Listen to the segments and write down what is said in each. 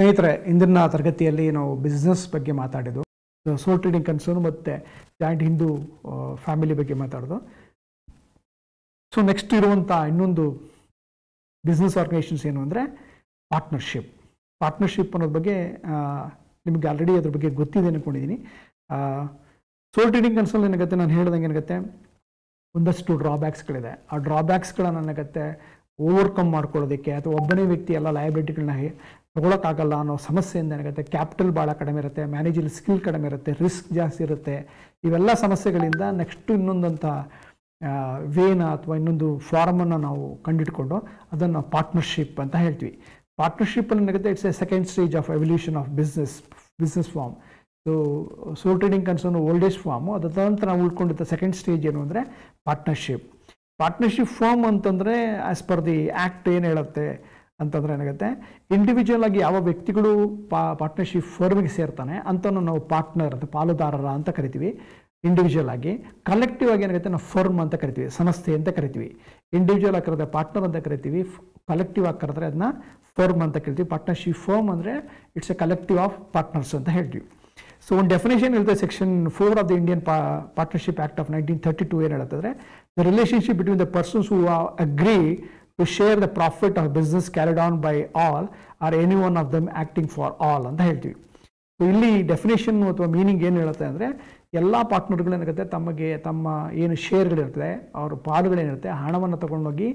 ಸ್ನೇಹಿತರೆ, ಇಂದಿನ ತರಗತಿಯಲ್ಲಿ ನಾವು ಬಿಸ್ನೆಸ್ ಬಗ್ಗೆ ಮಾತಾಡಿದ್ದು, ಸೋಲ್ ಟ್ರೇಡಿಂಗ್ ಕನ್ಸರ್ನ್ ಮತ್ತು ಜಾಯಿಂಟ್ ಹಿಂದೂ ಫ್ಯಾಮಿಲಿ ಬಗ್ಗೆ ಮಾತಾಡೋದು. ಸೊ ನೆಕ್ಸ್ಟ್ ಇರುವಂಥ ಇನ್ನೊಂದು ಬಿಸ್ನೆಸ್ ಆರ್ಗನೈಸೇಷನ್ಸ್ ಏನು ಅಂದರೆ ಪಾರ್ಟ್ನರ್ಶಿಪ್ ಅನ್ನೋದ್ರ ಬಗ್ಗೆ ನಿಮಗೆ ಆಲ್ರೆಡಿ ಅದ್ರ ಬಗ್ಗೆ ಗೊತ್ತಿದೆ ಅಂದ್ಕೊಂಡಿದ್ದೀನಿ. ಸೋಲ್ ಟ್ರೇಡಿಂಗ್ ಕನ್ಸರ್ನ್ ಏನಾಗುತ್ತೆ, ನಾನು ಹೇಳ್ದಂಗೆ ಏನಾಗುತ್ತೆ, ಒಂದಷ್ಟು ಡ್ರಾಬ್ಯಾಕ್ಸ್ಗಳಿದೆ. ಆ ಡ್ರಾಬ್ಯಾಕ್ಸ್ಗಳನ್ನ ಏನಾಗುತ್ತೆ ಓವರ್ಕಮ್ ಮಾಡ್ಕೊಳ್ಳೋದಕ್ಕೆ, ಅಥವಾ ಒಬ್ಬನೇ ವ್ಯಕ್ತಿ ಎಲ್ಲ ಲಯಬಿಲಿಟಿಗಳನ್ನ ತಗೊಳಕ್ಕಾಗಲ್ಲ ಅನ್ನೋ ಸಮಸ್ಯೆಯಿಂದ ಏನಾಗುತ್ತೆ, ಕ್ಯಾಪಿಟಲ್ ಭಾಳ ಕಡಿಮೆ ಇರುತ್ತೆ, ಮ್ಯಾನೇಜರ್ ಸ್ಕಿಲ್ ಕಡಿಮೆ ಇರುತ್ತೆ, ರಿಸ್ಕ್ ಜಾಸ್ತಿ ಇರುತ್ತೆ. ಇವೆಲ್ಲ ಸಮಸ್ಯೆಗಳಿಂದ ನೆಕ್ಸ್ಟ್ ಇನ್ನೊಂದಂಥ ವೇನ ಅಥವಾ ಇನ್ನೊಂದು ಫಾರ್ಮನ್ನು ನಾವು ಕಂಡಿಡ್ಕೊಂಡು ಅದನ್ನು ಪಾರ್ಟ್ನರ್ಶಿಪ್ ಅಂತ ಹೇಳ್ತೀವಿ. ಪಾರ್ಟ್ನರ್ಶಿಪ್ಪಲ್ಲಿ ಏನಾಗುತ್ತೆ, it's a second stage of evolution of business form. So sole trading concern oldest form. ಅದ ನಂತರ ನಾವು ಉಳ್ಕೊಂಡಿದ್ದ ಸೆಕೆಂಡ್ ಸ್ಟೇಜ್ ಏನು ಅಂದರೆ ಪಾರ್ಟ್ನರ್ಶಿಪ್ ಫಾರ್ಮ್ ಅಂತಂದರೆ ಆ್ಯಸ್ ಪರ್ ದಿ ಆ್ಯಕ್ಟ್ ಏನು ಹೇಳುತ್ತೆ ಅಂತಂದರೆ ಏನಾಗುತ್ತೆ, ಇಂಡಿವಿಜುವಲ್ ಆಗಿ ಯಾವ ವ್ಯಕ್ತಿಗಳು ಪಾರ್ಟ್ನರ್ಶಿಪ್ ಫರ್ಮಿಗೆ ಸೇರ್ತಾನೆ ಅಂತನೂ ನಾವು ಪಾರ್ಟ್ನರ್ ಅಂತ ಪಾಲುದಾರರ ಅಂತ ಕರಿತೀವಿ. ಇಂಡಿವಿಜುವಲ್ ಆಗಿ ಕಲೆಕ್ಟಿವ್ ಆಗಿ ಏನಾಗುತ್ತೆ ನಾವು ಫರ್ಮ್ ಅಂತ ಕರಿತೀವಿ, ಸಂಸ್ಥೆ ಅಂತ ಕರಿತೀವಿ. ಇಂಡಿವಿಜುವಲ್ ಆಗಿ ಕರೆದ್ರೆ ಪಾರ್ಟ್ನರ್ ಅಂತ ಕರಿತೀವಿ, ಕಲೆಕ್ಟಿವ್ ಆಗಿ ಕರೆದ್ರೆ ಅದನ್ನ ಫರ್ಮ್ ಅಂತ ಕರಿತೀವಿ. ಪಾರ್ಟ್ನರ್ಶಿಪ್ ಫರ್ಮ್ ಅಂದರೆ it's a collective of partners ಅಂತ ಹೇಳ್ತೀವಿ. ಸೊ ಒಂದು ಡೆಫಿನೇಷನ್ ಇರುತ್ತೆ, section 4 of the Indian partnership act of 1932 ಏನು ಹೇಳುತ್ತದೆ, the relationship between the persons who agree to share the profit of business carried on by all or any one of them acting for all ಅಂತ ಹೇಳ್ತೀವಿ. So ಇಲ್ಲಿ definition ಅಥವಾ meaning ಏನು ಹೇಳುತ್ತೆ ಅಂದರೆ, ಎಲ್ಲ ಪಾರ್ಟ್ನರ್ಗಳೇನಾಗುತ್ತೆ ತಮ್ಮ ಏನು ಶೇರ್ಗಳಿರ್ತದೆ, ಅವ್ರ ಪಾಲುಗಳೇನಿರುತ್ತೆ, ಹಣವನ್ನು ತೊಗೊಂಡೋಗಿ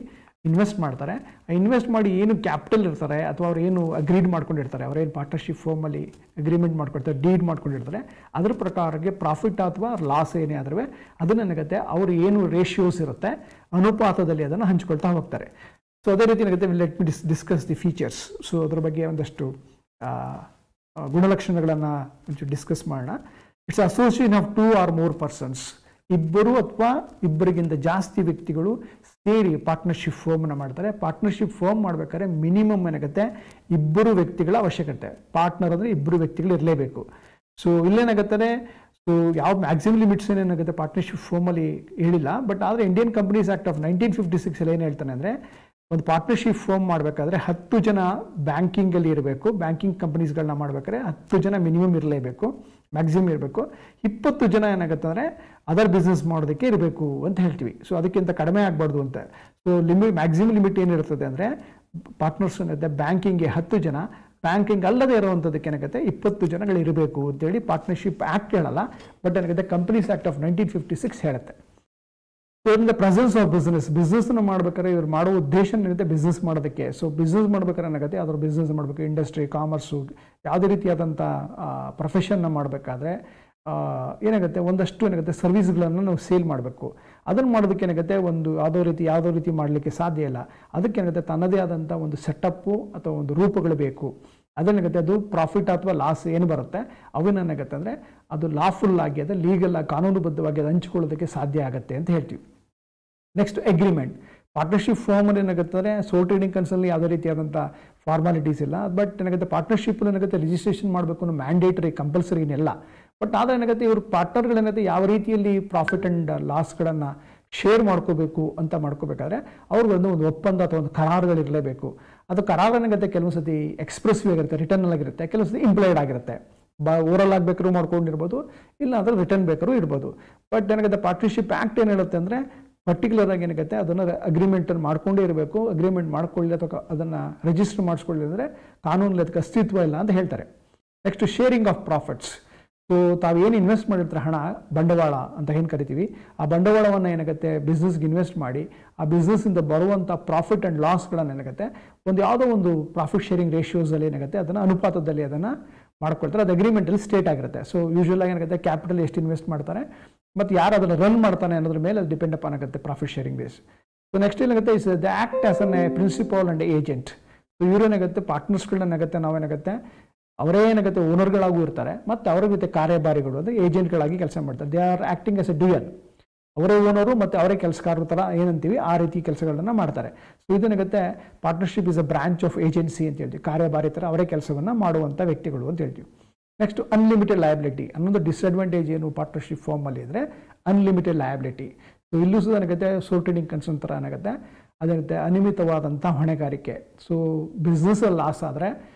ಇನ್ವೆಸ್ಟ್ ಮಾಡ್ತಾರೆ. ಇನ್ವೆಸ್ಟ್ ಮಾಡಿ ಏನು ಕ್ಯಾಪಿಟಲ್ ಇರ್ತಾರೆ ಅಥವಾ ಅವ್ರು ಏನು ಅಗ್ರೀಡ್ ಮಾಡ್ಕೊಂಡಿರ್ತಾರೆ, ಅವ್ರೇನು ಪಾರ್ಟ್ನರ್ಶಿಪ್ ಫಾರ್ಮಲ್ಲಿ ಅಗ್ರಿಮೆಂಟ್ ಮಾಡ್ಕೊಳ್ತಾರೆ, ಡೀಡ್ ಮಾಡ್ಕೊಂಡಿರ್ತಾರೆ, ಅದ್ರ ಪ್ರಕಾರಕ್ಕೆ ಪ್ರಾಫಿಟ್ ಅಥವಾ ಲಾಸ್ ಏನೇ ಆದ್ರೂ ಅದನ್ನೇನಾಗುತ್ತೆ ಅವರು ಏನು ರೇಷಿಯೋಸ್ ಇರುತ್ತೆ ಅನುಪಾತದಲ್ಲಿ ಅದನ್ನು ಹಂಚ್ಕೊಳ್ತಾ ಹೋಗ್ತಾರೆ. ಸೊ ಅದೇ ರೀತಿ ಏನಾಗುತ್ತೆ, let me discuss the features. So ಅದ್ರ ಬಗ್ಗೆ ಒಂದಷ್ಟು ಗುಣಲಕ್ಷಣಗಳನ್ನು ಒಂಚೂರು ಡಿಸ್ಕಸ್ ಮಾಡೋಣ. It's association of 2 or more persons, ಇಬ್ಬರು ಅಥವಾ ಇಬ್ಬರಿಗಿಂತ ಜಾಸ್ತಿ ವ್ಯಕ್ತಿಗಳು ಸೇರಿ ಪಾರ್ಟ್ನರ್ಶಿಪ್ ಫಾರ್ಮನ್ನು ಮಾಡ್ತಾರೆ. ಪಾರ್ಟ್ನರ್ಶಿಪ್ ಫಾರ್ಮ್ ಮಾಡ್ಬೇಕಾದ್ರೆ ಮಿನಿಮಮ್ ಏನಾಗುತ್ತೆ ಇಬ್ಬರು ವ್ಯಕ್ತಿಗಳ ಅವಶ್ಯಕತೆ. ಪಾರ್ಟ್ನರ್ ಅಂದರೆ ಇಬ್ಬರು ವ್ಯಕ್ತಿಗಳು ಇರಲೇಬೇಕು. ಸೊ ಇಲ್ಲೇನಾಗುತ್ತದೆ, ಸೊ ಯಾವ ಮ್ಯಾಕ್ಸಿಮಮ್ ಲಿಮಿಟ್ಸ್ ಏನೇನಾಗುತ್ತೆ ಪಾರ್ಟ್ನರ್ಶಿಪ್ ಫಾರ್ಮಲ್ಲಿ ಹೇಳಿಲ್ಲ. ಬಟ್ ಆದರೆ ಇಂಡಿಯನ್ ಕಂಪನೀಸ್ ಆ್ಯಕ್ಟ್ ಆಫ್ 1956 ಏನು ಹೇಳ್ತಾನೆ ಅಂದರೆ, ಒಂದು ಪಾರ್ಟ್ನರ್ಶಿಪ್ ಫಾರ್ಮ್ ಮಾಡಬೇಕಾದ್ರೆ 10 ಜನ ಬ್ಯಾಂಕಿಂಗಲ್ಲಿ ಇರಬೇಕು. ಬ್ಯಾಂಕಿಂಗ್ ಕಂಪನೀಸ್ಗಳನ್ನ ಮಾಡಬೇಕಾದ್ರೆ 10 ಜನ ಮಿನಿಮಮ್ ಇರಲೇಬೇಕು, ಮ್ಯಾಕ್ಸಿಮಮ್ ಇರಬೇಕು. 20 ಜನ ಏನಾಗುತ್ತೆ ಅಂದರೆ ಅದರ್ ಬಿಸ್ನೆಸ್ ಮಾಡೋದಕ್ಕೆ ಇರಬೇಕು ಅಂತ ಹೇಳ್ತೀವಿ. ಸೊ ಅದಕ್ಕಿಂತ ಕಡಿಮೆ ಆಗಬಾರ್ದು ಅಂತ. ಸೊ ಮ್ಯಾಕ್ಸಿಮಮ್ ಲಿಮಿಟ್ ಏನಿರ್ತದೆ ಅಂದರೆ, ಪಾರ್ಟ್ನರ್ಸ್ ಏನಿರುತ್ತೆ ಬ್ಯಾಂಕಿಂಗ್ಗೆ 10 ಜನ, ಬ್ಯಾಂಕಿಂಗ್ ಅಲ್ಲದೆ ಇರುವಂಥದ್ದಕ್ಕೆ ಏನಾಗುತ್ತೆ 20 ಜನಗಳು ಇರಬೇಕು ಅಂತೇಳಿ ಪಾರ್ಟ್ನರ್ಶಿಪ್ ಆ್ಯಕ್ಟ್ ಹೇಳಲ್ಲ, ಬಟ್ ಏನಾಗುತ್ತೆ ಕಂಪನೀಸ್ ಆ್ಯಕ್ಟ್ ಆಫ್ 1956 ಹೇಳುತ್ತೆ. So in the presence of ಬಿಸ್ನೆಸ್ನ ಮಾಡ್ಬೇಕಾದ್ರೆ ಇವ್ರು ಮಾಡೋ ಉದ್ದೇಶ ಏನಿರುತ್ತೆ ಬಿಸ್ನೆಸ್ ಮಾಡೋದಕ್ಕೆ. ಸೊ ಬಿಸ್ನೆಸ್ ಮಾಡ್ಬೇಕಾದ್ರೆ ಏನಾಗುತ್ತೆ, ಅದ್ರ ಬಿಸ್ನೆಸ್ ಮಾಡಬೇಕು, ಇಂಡಸ್ಟ್ರಿ, ಕಾಮರ್ಸು, ಯಾವುದೇ ರೀತಿಯಾದಂಥ ಪ್ರೊಫೆಷನ್ನ ಮಾಡಬೇಕಾದ್ರೆ ಏನಾಗುತ್ತೆ ಒಂದಷ್ಟು ಏನಾಗುತ್ತೆ ಸರ್ವಿಸ್ಗಳನ್ನು ನಾವು ಸೇಲ್ ಮಾಡಬೇಕು. ಅದನ್ನು ಮಾಡೋದಕ್ಕೆ ಏನಾಗುತ್ತೆ ಯಾವುದೋ ರೀತಿ ಮಾಡಲಿಕ್ಕೆ ಸಾಧ್ಯ ಇಲ್ಲ. ಅದಕ್ಕೆ ಏನಾಗುತ್ತೆ ತನ್ನದೇ ಆದಂಥ ಒಂದು ಸೆಟಪ್ಪು ಅಥವಾ ಒಂದು ರೂಪಗಳು ಬೇಕು. ಅದೇನಾಗುತ್ತೆ ಅದು ಪ್ರಾಫಿಟ್ ಅಥವಾ ಲಾಸ್ ಏನು ಬರುತ್ತೆ ಅವೇನೇನಾಗುತ್ತೆ ಅಂದರೆ ಅದು ಲಾಫುಲ್ ಆಗಿ ಅದು ಲೀಗಲ್ ಆಗಿ ಕಾನೂನುಬದ್ಧವಾಗಿ ಅದು ಹಂಚ್ಕೊಳ್ಳೋದಕ್ಕೆ ಸಾಧ್ಯ ಆಗುತ್ತೆ ಅಂತ ಹೇಳ್ತೀವಿ. Next agreement. ಪಾರ್ಟ್ನರ್ಶಿಪ್ ಫಾರ್ಮಲ್ಲಿ ಏನಾಗುತ್ತೆ, ಸೋಲ್ ಟ್ರೇಡಿಂಗ್ ಕನ್ಸರ್ನಲ್ಲಿ ಯಾವುದೇ ರೀತಿಯಾದಂಥ ಫಾರ್ಮಾಲಿಟೀಸ್ ಇಲ್ಲ. ಬಟ್ ಏನಾಗುತ್ತೆ ಪಾರ್ಟ್ನರ್ಶಿಪ್ಪಲ್ಲಿ ಏನಾಗುತ್ತೆ ರಿಜಿಸ್ಟ್ರೇಷನ್ ಮಾಡಬೇಕು ಅನ್ನೋ ಮ್ಯಾಂಡೇಟರಿ ಕಂಪಲ್ಸರಿ ಏನಿಲ್ಲ. ಬಟ್ ಆದರೆ ಏನಾಗುತ್ತೆ ಇವರು ಪಾರ್ಟ್ನರ್ಗಳೇನಾಗುತ್ತೆ ಯಾವ ರೀತಿಯಲ್ಲಿ ಪ್ರಾಫಿಟ್ ಆ್ಯಂಡ್ ಲಾಸ್ಗಳನ್ನು ಶೇರ್ ಮಾಡ್ಕೋಬೇಕು ಅಂತ ಮಾಡ್ಕೋಬೇಕಾದ್ರೆ ಅವ್ರಿಗೊಂದು ಒಂದು ಒಪ್ಪಂದ ಅಥವಾ ಒಂದು ಕರಾರುಗಳಿರಲೇಬೇಕು. ಅದು ಕರಾರು ಏನಾಗುತ್ತೆ ಕೆಲವೊಂದು ಸತಿ ಎಕ್ಸ್ಪ್ರೆಸಿವ್ ಆಗಿರುತ್ತೆ, ರಿಟರ್ನ್ ಆಗಿರುತ್ತೆ, ಕೆಲವು ಸತಿ ಇಂಪ್ಲಾಯ್ಡ್ ಆಗಿರುತ್ತೆ. ಓರಲ್ ಆಗಬೇಕಾದ್ರೂ ಮಾಡ್ಕೊಂಡಿರ್ಬೋದು, ಇಲ್ಲ ಅಂದರೆ ರಿಟರ್ನ್ ಬೇಕಾದ್ರೂ ಇರ್ಬೋದು. ಬಟ್ ಏನಾಗುತ್ತೆ ಪಾರ್ಟ್ನರ್ಶಿಪ್ ಆ್ಯಕ್ಟ್ ಏನು ಹೇಳುತ್ತೆ ಅಂದರೆ, ಪರ್ಟಿಕ್ಯುಲರ್ ಆಗಿ ಏನಾಗುತ್ತೆ ಅದನ್ನು ಅಗ್ರಿಮೆಂಟನ್ನು ಮಾಡ್ಕೊಂಡೇ ಇರಬೇಕು. ಅಗ್ರಿಮೆಂಟ್ ಮಾಡ್ಕೊಳ್ಳಿ ಅಥವಾ ಅದನ್ನು ರಿಜಿಸ್ಟರ್ ಮಾಡಿಸ್ಕೊಳ್ಳಿ ಅಂದರೆ ಕಾನೂನಲ್ಲಿ ಅದಕ್ಕೆ ಅಸ್ತಿತ್ವ ಇಲ್ಲ ಅಂತ ಹೇಳ್ತಾರೆ. Next sharing of profits. So ತಾವೇನು ಇನ್ವೆಸ್ಟ್ ಮಾಡಿರ್ತಾರೆ ಹಣ, ಬಂಡವಾಳ ಅಂತ ಏನು ಕರಿತೀವಿ, ಆ ಬಂಡವಾಳವನ್ನು ಏನಾಗುತ್ತೆ ಬಿಸ್ನೆಸ್ಗೆ ಇನ್ವೆಸ್ಟ್ ಮಾಡಿ ಆ ಬಿಸ್ನೆಸ್ಸಿಂದ ಬರುವಂಥ ಪ್ರಾಫಿಟ್ ಆ್ಯಂಡ್ ಲಾಸ್ಗಳನ್ನು ಏನಾಗುತ್ತೆ ಯಾವುದೋ ಒಂದು ಪ್ರಾಫಿಟ್ ಶೇರಿಂಗ್ ರೇಷಿಯೋಸಲ್ಲಿ ಏನಾಗುತ್ತೆ ಅದನ್ನು ಅನುಪಾತದಲ್ಲಿ ಅದನ್ನು ಮಾಡ್ಕೊಳ್ತಾರೆ. ಅದು ಅಗ್ರಿಮೆಂಟಲ್ಲಿ ಸ್ಟೇಟ್ ಆಗಿರುತ್ತೆ. ಸೊ ಯೂಶ್ವಲ್ ಆಗಿ ಏನಾಗುತ್ತೆ ಕ್ಯಾಪಿಟಲ್ ಎಷ್ಟು ಇನ್ವೆಸ್ಟ್ ಮಾಡ್ತಾರೆ ಮತ್ತು ಯಾರು ಅದನ್ನು ರನ್ ಮಾಡ್ತಾನೆ ಅನ್ನೋದ್ರ ಮೇಲೆ ಅದು ಡಿಪೆಂಡ್ ಅಪಾನ್ ಆಗುತ್ತೆ profit sharing base. So next ಏನಾಗುತ್ತೆ is the act as an principal and agent. So ಇವರೇನಾಗುತ್ತೆ ಪಾರ್ಟ್ನರ್ಸ್ಗಳನ್ನೇನಾಗುತ್ತೆ ನಾವೇನಾಗುತ್ತೆ ಅವರೇ ಏನಾಗುತ್ತೆ ಓನರ್ಗಳಾಗೂ ಇರ್ತಾರೆ ಮತ್ತು ಅವರ ಜೊತೆ ಕಾರ್ಯಭಾರಿಗಳು ಅಂದರೆ ಏಜೆಂಟ್ಗಳಾಗಿ ಕೆಲಸ ಮಾಡ್ತಾರೆ. They are acting as a dual. ಅವರೇ ಓನರು ಮತ್ತು ಅವರೇ ಕೆಲಸಗಾರರ ಥರ ಏನಂತೀವಿ ಆ ರೀತಿ ಕೆಲಸಗಳನ್ನ ಮಾಡ್ತಾರೆ. ಸೊ ಇದೇನಾಗುತ್ತೆ partnership is a branch of agency ಅಂತ ಹೇಳ್ತೀವಿ. ಕಾರ್ಯಭಾರಿ ಥರ ಅವರೇ ಕೆಲಸವನ್ನು ಮಾಡುವಂಥ ವ್ಯಕ್ತಿಗಳು ಅಂತ ಹೇಳ್ತೀವಿ. ನೆಕ್ಸ್ಟ್ ಅನ್ಲಿಮಿಟೆಡ್ ಲಯಬಿಲಿಟಿ ಅನ್ನೊಂದು ಡಿಸ್ಅಡ್ವಾಂಟೇಜ್ ಏನು ಪಾರ್ಟ್ನರ್ಶಿಪ್ ಫಾರ್ಮಲ್ಲಿ ಇದ್ದರೆ ಅನ್ಲಿಮಿಟೆಡ್ ಲಯಬಿಲಿಟಿ. ಸೊ ಇಲ್ಲೂ ಸಹ ಏನಾಗುತ್ತೆ ಸೋಲ್ ಟ್ರೇಡಿಂಗ್ ಕನ್ಸರ್ನ್ ಥರ ಏನಾಗುತ್ತೆ ಅದೇನಾಗುತ್ತೆ ಅನಿಯಮಿತವಾದಂಥ ಹೊಣೆಗಾರಿಕೆ. ಸೊ ಬಿಸ್ನೆಸ್ಸಲ್ಲಿ ಲಾಸ್ ಆದರೆ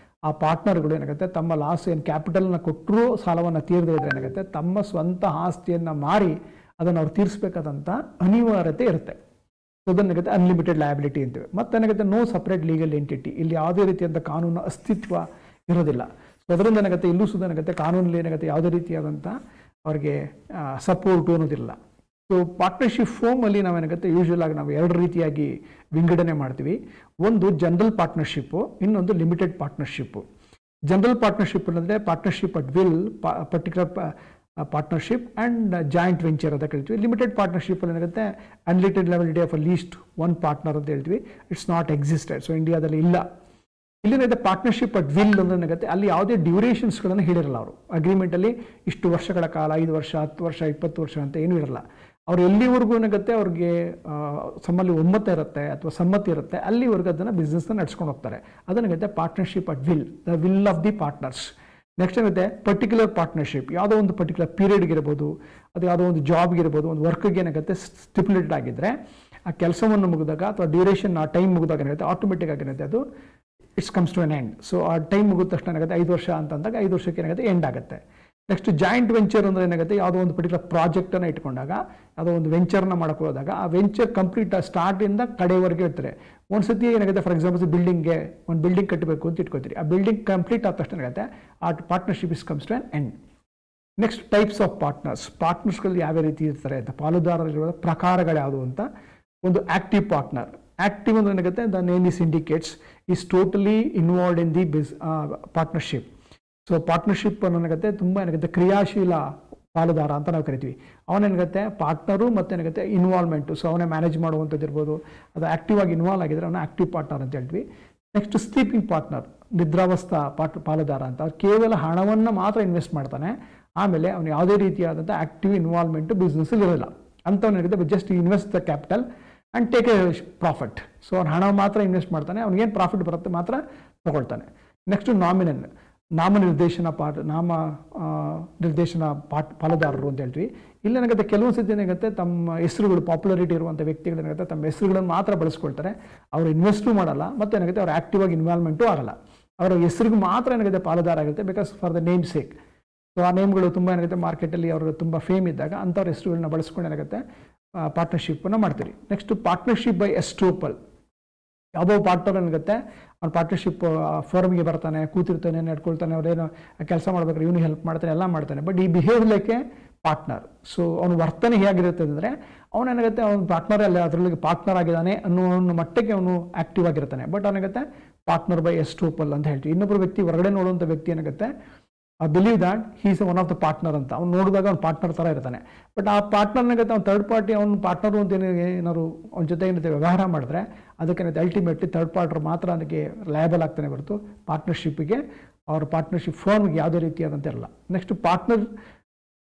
ಆ ಪಾರ್ಟ್ನರ್ಗಳು ಏನಾಗುತ್ತೆ ತಮ್ಮ ಲಾಸ್ ಏನು ಕ್ಯಾಪಿಟಲ್ನ ಕೊಟ್ಟರೂ ಸಾಲವನ್ನು ತೀರದೇ ಇದ್ರೆ ಏನಾಗುತ್ತೆ ತಮ್ಮ ಸ್ವಂತ ಆಸ್ತಿಯನ್ನು ಮಾರಿ ಅದನ್ನು ಅವ್ರು ತೀರಿಸಬೇಕಾದಂಥ ಅನಿವಾರ್ಯತೆ ಇರುತ್ತೆ. ಸೊ ಅದನ್ನೇನಾಗುತ್ತೆ ಅನ್ಲಿಮಿಟೆಡ್ ಲಯಬಿಲಿಟಿ ಅಂತೀವಿ. ಮತ್ತು ಏನಾಗುತ್ತೆ ನೋ ಸಪ್ರೇಟ್ ಲೀಗಲ್ ಎಂಟಿಟಿ, ಇಲ್ಲಿ ಯಾವುದೇ ರೀತಿಯಾದಂಥ ಕಾನೂನು ಅಸ್ತಿತ್ವ ಇರೋದಿಲ್ಲ. ಸೊ ಅದರಿಂದ ಏನಾಗುತ್ತೆ ಇಲ್ಲೂ ಸುದ ಏನಾಗುತ್ತೆ ಕಾನೂನಲ್ಲಿ ಏನಾಗುತ್ತೆ ಯಾವುದೇ ರೀತಿಯಾದಂಥ ಅವ್ರಿಗೆ ಸಪೋರ್ಟು ಅನ್ನೋದಿಲ್ಲ. ಸೊ ಪಾರ್ಟ್ನರ್ಶಿಪ್ ಫೋಮಲ್ಲಿ ನಾವೇನಾಗುತ್ತೆ ಯೂಶ್ವಲ್ ಆಗಿ ನಾವು ಎರಡು ರೀತಿಯಾಗಿ ವಿಂಗಡಣೆ ಮಾಡ್ತೀವಿ. ಒಂದು ಜನರಲ್ ಪಾರ್ಟ್ನರ್ಶಿಪ್ಪು, ಇನ್ನೊಂದು ಲಿಮಿಟೆಡ್ ಪಾರ್ಟ್ನರ್ಶಿಪ್ಪು. ಜನರಲ್ ಪಾರ್ಟ್ನರ್ಶಿಪ್ ಅಂದರೆ partnership at will, particular partnership and joint venture ಅಂತ ಕರಿತೀವಿ. ಲಿಮಿಟೆಡ್ ಪಾರ್ಟ್ನರ್ಶಿಪ್ಪಲ್ಲಿ ಏನಾಗುತ್ತೆ unlimited liability of least one partner ಅಂತ ಹೇಳ್ತೀವಿ. It's not existed. ಸೊ ಇಂಡಿಯಾದಲ್ಲಿ ಇಲ್ಲ. ಇಲ್ಲೇನಿದೆ ಪಾರ್ಟ್ನರ್ಶಿಪ್ ಅಟ್ ವಿಲ್ ಅಂದ್ರೆ ಏನಾಗುತ್ತೆ ಅಲ್ಲಿ ಯಾವುದೇ ಡ್ಯೂರೇಷನ್ಸ್ಗಳನ್ನು ಹೇಳಿರಲ್ಲ. ಅವರು ಅಗ್ರಿಮೆಂಟಲ್ಲಿ ಇಷ್ಟು ವರ್ಷಗಳ ಕಾಲ, 5 ವರ್ಷ 10 ವರ್ಷ 20 ವರ್ಷ ಅಂತ ಏನೂ ಇರಲ್ಲ. ಅವ್ರು ಎಲ್ಲಿವರೆಗೂ ಏನಾಗುತ್ತೆ ಅವ್ರಿಗೆ ಸಮ್ಮಲ್ಲಿ ಒಮ್ಮತ ಇರುತ್ತೆ ಅಥವಾ ಸಮ್ಮತಿ ಇರುತ್ತೆ ಅಲ್ಲಿವರೆಗೂ ಅದನ್ನು ಬಿಸ್ನೆಸ್ನ ನಡ್ಸ್ಕೊಂಡು ಹೋಗ್ತಾರೆ. ಅದನ್ನಾಗುತ್ತೆ partnership at will, the will of the partners. Next ಏನಿದೆ ಪರ್ಟಿಕ್ಯುಲರ್ ಪಾರ್ಟ್ನರ್ಶಿಪ್, ಯಾವುದೋ ಒಂದು ಪರ್ಟಿಕ್ಯುಲರ್ ಪೀರಿಯಡ್ಗೆ ಇರ್ಬೋದು, ಅದು ಯಾವುದೋ ಒಂದು ಜಾಬ್ಗೆ ಇರ್ಬೋದು, ಒಂದು ವರ್ಕ್ಗೆ ಏನಾಗುತ್ತೆ ಸ್ಟಿಪ್ಯುಲೇಟೆಡ್ ಆಗಿದ್ದರೆ ಆ ಕೆಲಸವನ್ನು ಮುಗಿದಾಗ ಅಥವಾ ಡ್ಯೂರೇಷನ್ ಆ ಟೈಮ್ ಮುಗಿದಾಗ ಏನಾಗುತ್ತೆ ಆಟೋಮೆಟಿಕ್ ಆಗಿರುತ್ತೆ ಅದು it's comes to an end. So ಆ ಟೈಮ್ ಮುಗಿದ ತಕ್ಷಣ ಏನಾಗುತ್ತೆ 5 ವರ್ಷ ಅಂತಂದಾಗ 5 ವರ್ಷಕ್ಕೆ ಏನಾಗುತ್ತೆ ಎಂಡ್ ಆಗುತ್ತೆ. ನೆಕ್ಸ್ಟ್ ಜಾಯಿಂಟ್ ವೆಂಚರ್ ಅಂದರೆ ಏನಾಗುತ್ತೆ ಯಾವುದೋ ಒಂದು ಪರ್ಟಿಕ್ಯುಲರ್ ಪ್ರಾಜೆಕ್ಟನ್ನು ಇಟ್ಕೊಂಡಾಗ ಯಾವುದೋ ಒಂದು ವೆಂಚರ್ನ ಮಾಡಕ್ಕೆ ಹೋದಾಗ ಆ ವೆಂಚರ್ ಕಂಪ್ಲೀಟ್ ಸ್ಟಾರ್ಟಿಂದ ಕಡೆವರೆಗೆ ಇರ್ತಾರೆ. ಒಂದು ಸತಿ ಏನಾಗುತ್ತೆ ಫಾರ್ ಎಕ್ಸಾಂಪಲ್ ಬಿಲ್ಡಿಂಗ್ಗೆ ಒಂದು ಬಿಲ್ಡಿಂಗ್ ಕಟ್ಟಬೇಕು ಅಂತ ಇಟ್ಕೋತೀರಿ, ಆ ಬಿಲ್ಡಿಂಗ್ ಕಂಪ್ಲೀಟ್ ಆದ ತಕ್ಷಣ ಏನಾಗುತ್ತೆ ಆ partnership is comes to an end. Next types of partners, ಪಾರ್ಟ್ನರ್ಸ್ಗಳಲ್ಲಿ ಯಾವ ರೀತಿ ಇರ್ತಾರೆ ಅಂತ, ಪಾಲುದಾರರಿರುವ ಪ್ರಕಾರಗಳು ಯಾವುದು ಅಂತ. ಒಂದು ಆಕ್ಟಿವ್ ಪಾರ್ಟ್ನರ್. ಆಕ್ಟಿವ್ ಅಂದ್ರೆ ಏನಾಗುತ್ತೆ the name is indicates is totally involved in the partnership. So partnership ಏನಾಗುತ್ತೆ ತುಂಬ ಏನಾಗುತ್ತೆ ಕ್ರಿಯಾಶೀಲ ಪಾಲುದಾರ ಅಂತ ನಾವು ಕರಿತೀವಿ. ಅವನೇನಾಗುತ್ತೆ ಪಾರ್ಟ್ನರು ಮತ್ತು ಏನಾಗುತ್ತೆ ಇನ್ವಾಲ್ವ್ಮೆಂಟು. ಸೊ ಅವನೇ ಮ್ಯಾನೇಜ್ ಮಾಡುವಂಥದ್ದು ಇರ್ಬೋದು, ಅದು ಆಕ್ಟಿವ್ ಆಗಿ ಇನ್ವಾಲ್ವ್ ಆಗಿದ್ರೆ ಅವನ ಆಕ್ಟಿವ್ ಪಾರ್ಟ್ನರ್ ಅಂತ ಹೇಳ್ತೀವಿ. ನೆಕ್ಸ್ಟ್ ಸ್ಲೀಪಿಂಗ್ ಪಾರ್ಟ್ನರ್, ನಿದ್ರಾವಸ್ಥಾ ಪಾಲುದಾರ ಅಂತ. ಅವ್ರು ಕೇವಲ ಹಣವನ್ನು ಮಾತ್ರ ಇನ್ವೆಸ್ಟ್ ಮಾಡ್ತಾನೆ, ಆಮೇಲೆ ಅವನು ಯಾವುದೇ ರೀತಿಯಾದಂಥ ಆಕ್ಟಿವ್ ಇನ್ವಾಲ್ವ್ಮೆಂಟು ಬಿಸ್ನೆಸ್ಸಲ್ಲಿ ಇರೋಲ್ಲ. ಅಂಥವನಿರುತ್ತೆ just invest the capital and take a profit. So ಅವ್ನು ಹಣ ಮಾತ್ರ ಇನ್ವೆಸ್ಟ್ ಮಾಡ್ತಾನೆ, ಅವ್ನಿಗೇನು ಪ್ರಾಫಿಟ್ ಬರುತ್ತೆ ಮಾತ್ರ ತಗೊಳ್ತಾನೆ. ನೆಕ್ಸ್ಟ್ ನಾಮಿನಲ್, ನಾಮನಿರ್ದೇಶನ ಪಾಲುದಾರರು ಅಂತ ಹೇಳ್ತೀವಿ. ಇಲ್ಲೇನಾಗುತ್ತೆ ಕೆಲವೊಂದು ಸತಿ ಏನಾಗುತ್ತೆ ತಮ್ಮ ಹೆಸರುಗಳು ಪಾಪ್ಯುಲಾರಿಟಿ ಇರುವಂಥ ವ್ಯಕ್ತಿಗಳು ಏನಾಗುತ್ತೆ ತಮ್ಮ ಹೆಸರುಗಳನ್ನು ಮಾತ್ರ ಬಳಸ್ಕೊಳ್ತಾರೆ, ಅವರು ಇನ್ವೆಸ್ಟು ಮಾಡಲ್ಲ, ಮತ್ತು ಏನಾಗುತ್ತೆ ಅವ್ರು ಆಕ್ಟಿವ್ ಆಗಿ ಇನ್ವಾಲ್ವ್ಮೆಂಟು ಆಗಲ್ಲ. ಅವರ ಹೆಸರಿಗೆ ಮಾತ್ರ ಏನಾಗುತ್ತೆ ಪಾಲುದಾರ ಆಗುತ್ತೆ because for the name sake. So ಆ ನೇಮ್ಗಳು ತುಂಬ ಏನಾಗುತ್ತೆ ಮಾರ್ಕೆಟಲ್ಲಿ ಅವರು ತುಂಬ ಫೇಮ್ ಇದ್ದಾಗ ಅಂಥವ್ರ ಹೆಸರುಗಳನ್ನ ಬಳಸ್ಕೊಂಡು ಏನಾಗುತ್ತೆ ಪಾರ್ಟ್ನರ್ಶಿಪ್ಪನ್ನು ಮಾಡ್ತೀರಿ. Next partnership by estoppel. ಯಾವುದೋ ಪಾರ್ಟ್ನರ್ ಏನಾಗುತ್ತೆ ಅವ್ನು ಪಾರ್ಟ್ನರ್ಶಿಪ್ ಫಾರ್ಮ್ಗೆ ಬರ್ತಾನೆ, ಕೂತಿರ್ತಾನೆ, ನಡ್ಕೊಳ್ತಾನೆ, ಅವ್ರೇನು ಕೆಲಸ ಮಾಡ್ಬೇಕಾದ್ರೆ ಇವನು ಹೆಲ್ಪ್ ಮಾಡ್ತಾನೆ, ಎಲ್ಲ ಮಾಡ್ತಾನೆ, ಬಟ್ ಈ behave like A partner. So ಅವನ ವರ್ತನೆ ಹೇಗಿರುತ್ತೆ ಅಂದರೆ ಅವನೇನಾಗುತ್ತೆ ಅವ್ನು ಪಾರ್ಟ್ನರ್ ಅಲ್ಲ, ಅದರೊಳಗೆ ಪಾರ್ಟ್ನರ್ ಆಗಿದ್ದಾನೆ ಅನ್ನೋ ಮಟ್ಟಕ್ಕೆ ಅವನು ಆಕ್ಟಿವ್ ಆಗಿರ್ತಾನೆ, ಬಟ್ ಅವನಾಗುತ್ತೆ ಪಾರ್ಟ್ನರ್ ಬೈ ಎಸ್ಟೋಪಲ್ ಅಂತ ಹೇಳ್ತೀವಿ. ಇನ್ನೊಬ್ಬರು ವ್ಯಕ್ತಿ ಹೊರಗಡೆ ನೋಡುವಂಥ ವ್ಯಕ್ತಿ ಏನಾಗುತ್ತೆ believe that he is one of the partner ಅಂತ. ಅವ್ನು ನೋಡಿದಾಗ ಅವ್ನು ಪಾರ್ಟ್ನರ್ ಥರ ಇರ್ತಾನೆ, ಬಟ್ ಆ ಪಾರ್ಟ್ನರ್ನಾಗುತ್ತೆ ಅವ್ನು ಥರ್ಡ್ ಪಾರ್ಟಿ ಅವ್ನು ಪಾರ್ಟ್ನರು ಅಂತ ಏನಾದ್ರು ಅವ್ನ ಜೊತೆ ಏನಿದೆ ವ್ಯವಹಾರ ಮಾಡಿದ್ರೆ ಅದಕ್ಕೇನೈತೆ ಅಲ್ಟಿಮೇಟ್ಲಿ ಥರ್ಡ್ ಪಾರ್ಟ್ನರ್ ಮಾತ್ರ ಅದಕ್ಕೆ ಲಯಬಲ್ ಆಗ್ತಾನೆ ಹೊರತು ಪಾರ್ಟ್ನರ್ಶಿಪ್ಪಿಗೆ ಅವ್ರ ಪಾರ್ಟ್ನರ್ಶಿಪ್ ಫರ್ಮ್ಗೆ ಯಾವುದೇ ರೀತಿಯಾದಂತೆ ಇರಲ್ಲ. Next partner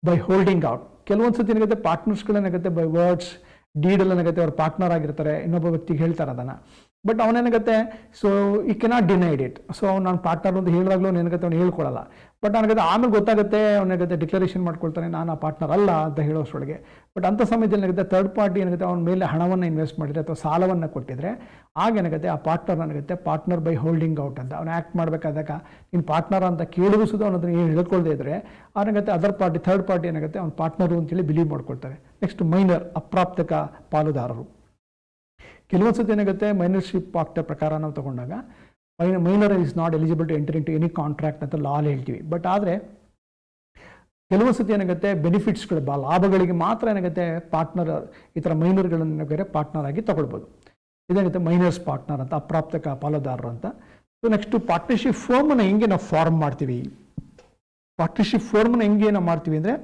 by holding out. ಕೆಲವೊಂದು ಸತಿ ಏನಾಗುತ್ತೆ ಪಾರ್ಟ್ನರ್ಸ್ಗಳೇನಾಗುತ್ತೆ ಬೈ ವರ್ಡ್ಸ್ ಡೀಡಲ್ಲಿ ಏನಾಗುತ್ತೆ ಅವ್ರು ಪಾರ್ಟ್ನರ್ ಆಗಿರ್ತಾರೆ, ಇನ್ನೊಬ್ಬ ವ್ಯಕ್ತಿಗೆ ಹೇಳ್ತಾರೆ ಅದನ್ನು, ಬಟ್ ಅವನೇನಾಗುತ್ತೆ ಸೊ ಈ ಕೆನಾಟ್ ಡಿನೈಡ್ ಇಟ್. ಸೊ ಅವ್ನು ನಾನು ಪಾರ್ಟ್ನರ್ ಅಂತ ಹೇಳಿದಾಗಲೂ ಏನಾಗುತ್ತೆ ಅವ್ನು ಹೇಳ್ಕೊಳ್ಳಲ್ಲ, ಬಟ್ ಅವನಿಗೆ ಆಮೇಲೆ ಗೊತ್ತಾಗುತ್ತೆ ಅವನಿಗೆ ಡಿಕ್ಲರೇಷನ್ ಮಾಡ್ಕೊಳ್ತಾನೆ ನಾನು ಆ ಪಾರ್ಟ್ನರ್ ಅಲ್ಲ ಅಂತ ಹೇಳೋಷ್ಟೊಳಗೆ. ಬಟ್ ಅಂಥ ಸಮಯದಲ್ಲಿ ಏನಾಗುತ್ತೆ ಥರ್ಡ್ ಪಾರ್ಟಿ ಏನಾಗುತ್ತೆ ಅವನ ಮೇಲೆ ಹಣವನ್ನು ಇನ್ವೆಸ್ಟ್ ಮಾಡಿದರೆ ಅಥವಾ ಸಾಲವನ್ನು ಕೊಟ್ಟಿದ್ರೆ ಆಗ ಏನಾಗುತ್ತೆ ಆ ಪಾರ್ಟ್ನರ್ ಏನಾಗುತ್ತೆ ಪಾರ್ಟ್ನರ್ ಬೈ ಹೋಲ್ಡಿಂಗ್ ಔಟ್ ಅಂತ. ಅವ್ನು ಆ್ಯಕ್ಟ್ ಮಾಡಬೇಕಾದಾಗ ನೀನು ಪಾರ್ಟ್ನರ್ ಅಂತ ಕೇಳಿದ್ರು ಸುದ ಅವನತ್ರ ಏನು ಹೇಳ್ಕೊಳ್ದೇ ಇದ್ದರೆ ಅವನಿಗತ್ತೆ ಅದರ್ ಪಾರ್ಟಿ ಥರ್ಡ್ ಪಾರ್ಟಿ ಏನಾಗುತ್ತೆ ಅವ್ನು ಪಾರ್ಟ್ನರು ಅಂತೇಳಿ ಬಿಲೀವ್ ಮಾಡ್ಕೊಳ್ತಾರೆ. ನೆಕ್ಸ್ಟ್ ಮೈನರ್, ಅಪ್ರಾಪ್ತಕ ಪಾಲುದಾರರು. ಕೆಲವೊಂದು ಸತಿ ಏನಾಗುತ್ತೆ ಮೈನರ್ಶಿಪ್ ಆಕ್ಟ್ ಪ್ರಕಾರ ನಾವು ತಗೊಂಡಾಗ minor is not eligible to enter into any contract ಅಂತ ಲಾಲ್ ಹೇಳ್ತೀವಿ. ಬಟ್ ಆದರೆ ಕೆಲವೊಂದು ಸತಿ ಏನಾಗುತ್ತೆ ಬೆನಿಫಿಟ್ಸ್ಗಳು ಲಾಭಗಳಿಗೆ ಮಾತ್ರ ಏನಾಗುತ್ತೆ ಪಾರ್ಟ್ನರ್ ಈ ಥರ ಮೈನರ್ಗಳನ್ನು ಬೇರೆ ಪಾರ್ಟ್ನರ್ ಆಗಿ ತಗೊಳ್ಬೋದು. ಇದೇನಾಗುತ್ತೆ ಮೈನರ್ಸ್ ಪಾರ್ಟ್ನರ್ ಅಂತ, ಅಪ್ರಾಪ್ತಕ ಪಾಲುದಾರರು ಅಂತ. ಸೊ ನೆಕ್ಸ್ಟ್ ಪಾರ್ಟ್ನರ್ಶಿಪ್ ಫರ್ಮನ್ನು ಹೆಂಗೆ ನಾವು ಫಾರ್ಮ್ ಮಾಡ್ತೀವಿ. ಪಾರ್ಟ್ನರ್ಶಿಪ್ ಫರ್ಮನ್ನು ಹೆಂಗೆ ನಾವು ಮಾಡ್ತೀವಿ ಅಂದರೆ